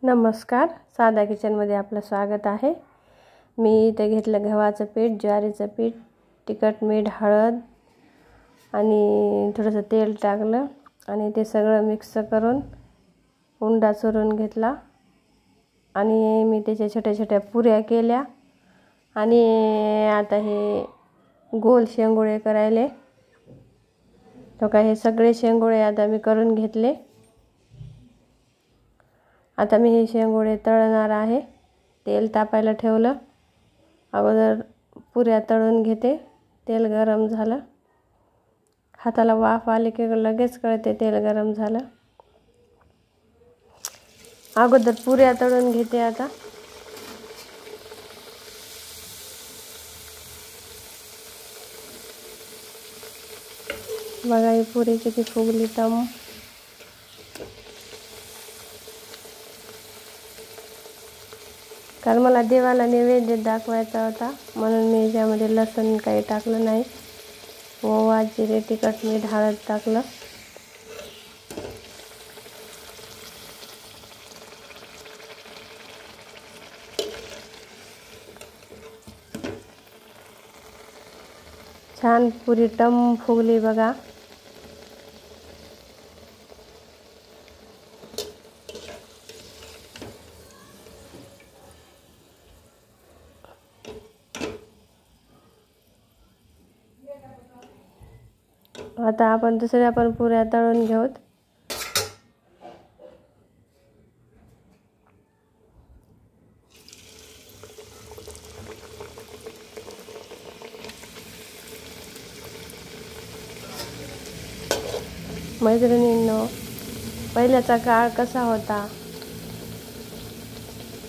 नमस्कार, साधा किचनमध्ये आपलं स्वागत आहे। मी इथे घेतलं गव्हाचं पीठ, ज्वारीचं पीठ, तिखट, मीठ, हळद आणि थोडंसं तेल टाकलं आणि ते सगळं मिक्स करून उंडा चुरून घेतला आणि मी त्याच्या छोट्या छोट्या पुऱ्या केल्या आणि आता हे गोल शेंगोळे करायले। तो काय हे सगळे शेंगोळे आता मी करून घेतले। आता मी हे शेंगोळे तळणार आहे। तेल तापायला ठेवलं। अगोदर पुऱ्या तळून घेते। तेल गरम झालं, हाताला वाफ आली की लगेच कळते तेल गरम झालं। अगोदर पुऱ्या तळून घेते आता। बघा ही पुरी किती फुगली टम। कारण मला देवाला नैवेद्य दाखवायचा होता म्हणून मी याच्यामध्ये लसूण काही टाकलं नाही। ओवा, जिरे, तिखट, मीठ, हळद टाकलं। छान पुरी टम फुगली बघा। आता आपण दुसऱ्या पण पुऱ्या तळून घेऊत। मैत्रिणींनो, पहिल्याचा काळ कसा होता?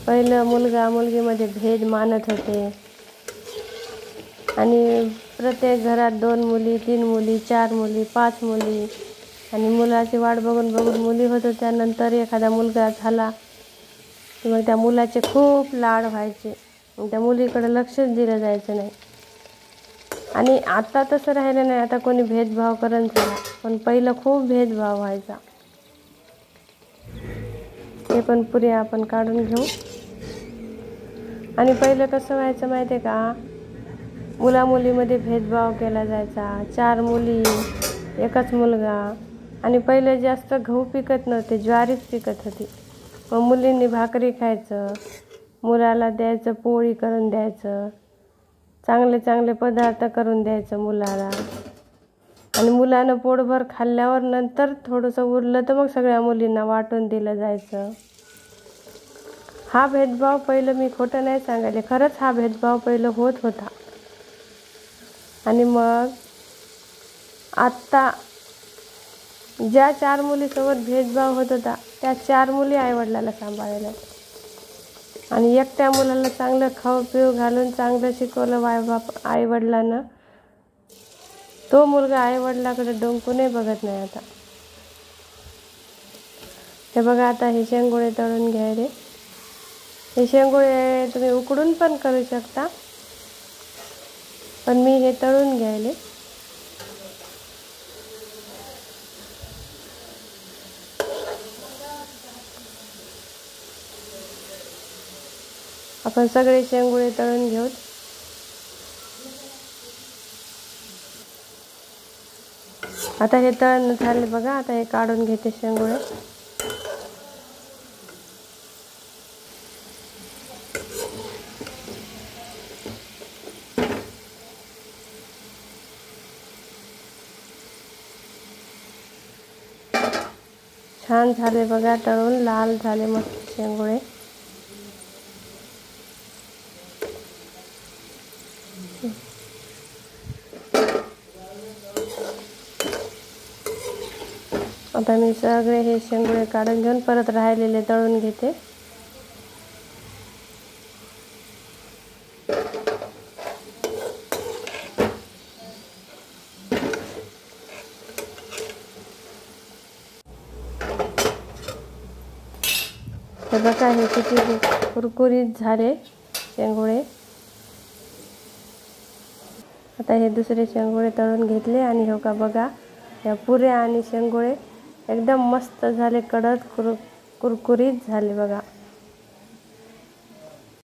पहिलं मुलगा मुलगीमध्ये भेद मानत होते आणि प्रत्येक घरात 2 मुली, 3 मुली, 4 मुली, 5 मुली आणि मुलाची वाट बघून बघून मुली होत होत्या। नंतर एखादा मुलगा झाला की मग त्या मुलाचे खूप लाड व्हायचे, त्या मुलीकडे लक्षच दिलं जायचं नाही। आणि आता तसं राहिलं नाही, आता कोणी भेदभाव करत झाला, पण पहिलं खूप भेदभाव व्हायचा। हे पण पुरी आपण काढून घेऊ। आणि पहिलं कसं व्हायचं माहिती आहे का? मुला मुलीमध्ये भेदभाव केला जायचा। 4 मुली, एकच मुलगा। आणि पहिले जास्त गहू पिकत नव्हते, ज्वारीच पिकत होती। मग मुलींनी भाकरी खायचं, मुलाला द्यायचं, पोळी करून द्यायचं, चांगले चांगले पदार्थ करून द्यायचं मुलाला। आणि मुलानं पोटभर खाल्ल्यावर नंतर थोडंसं उरलं तर मग सगळ्या मुलींना वाटून दिलं जायचं। हा भेदभाव पहिलं, मी खोटं नाही सांगायले, खरंच हा भेदभाव पहिलं होत होता। आणि मग आत्ता ज्या 4 मुलीसोबत भेदभाव होत होता त्या 4 मुली आईवडिलाला सांभाळायला आणि एकट्या मुलाला चांगलं खाऊ पिऊ घालून चांगलं शिकवलं आईवडिलांना, तो मुलगा आईवडिलाकडे डोंकूनही बघत नाही आता। हे बघा, आता हे शेंगोळे तळून घ्यायले। हे शेंगोळे तुम्ही उकडून पण करू शकता, पण मी हे तळून घ्यायले। आपण सगळे शेंगोळे तळून घेऊत। आता हे तळण झाले बघा। आता हे काढून घेते शेंगोळे। छान झाले बघा तळून, लाल झाले मस्त शेंगोळे। आता मी सगळे हे शेंगोळे काढून घेऊन परत राहिलेले तळून घेते। हे बघा, हे किती कुरकुरीत झाले शेंगोळे। आता हे दुसरे शेंगोळे तळून घेतले आणि हो का बघा, या पुऱ्या आणि शेंगोळे एकदम मस्त झाले, कडक कुरकुरीत झाले बघा।